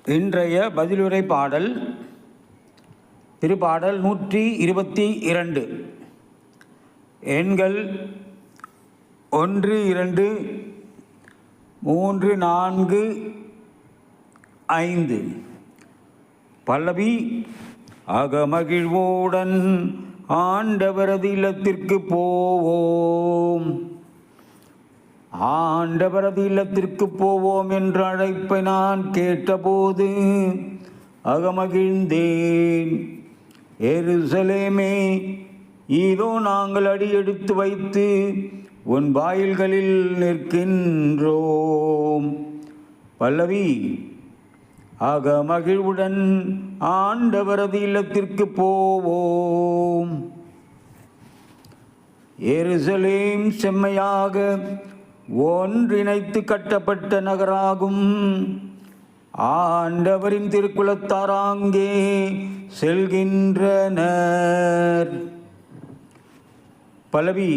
இன்றைய பதிலுரை பாடல் திருப்பாடல் 122. எண்கள் 1, 2, 3, 4, 5. பல்லவி. அகமகிழ்வோடன் ஆண்டவரது இல்லத்திற்கு போவோம். ஆண்டவரது இல்லத்திற்கு போவோம் என்ற அழைப்பை நான் கேட்டபோது அகமகிழ்ந்தேன். எருசலேமே, இதோ நாங்கள் அடியெடுத்து வைத்து உன் வாயில்களில் நிற்கின்றோம். பல்லவி. அகமகிழ்வுடன் ஆண்டவரது இல்லத்திற்கு போவோம். எருசலேம் செம்மையாக ஒன்றிணைத்து கட்டப்பட்ட நகராகும். ஆண்டவரின் திருக்குலத்தாராங்கே செல்கின்றனர். பல்லவி.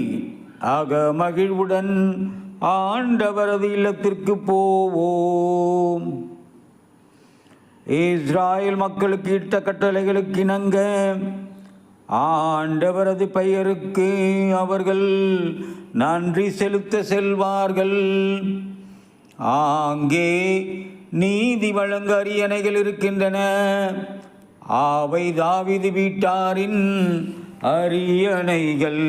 அகமகிழ்வுடன் ஆண்டவரது இல்லத்திற்கு போவோம். இஸ்ராயேல் மக்களுக்கு இட்ட கட்டளைகளுக்கு இணங்க ஆண்டவரது பெயருக்கு அவர்கள் நன்றி செலுத்த செல்வார்கள். ஆங்கே நீதி வழங்க அரியணைகள் இருக்கின்றன. அவை தாவீது வீட்டாரின் அரியணைகள்.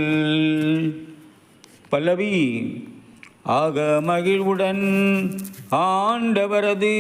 பல்லவி. அகமகிழ்வுடன் ஆண்டவரது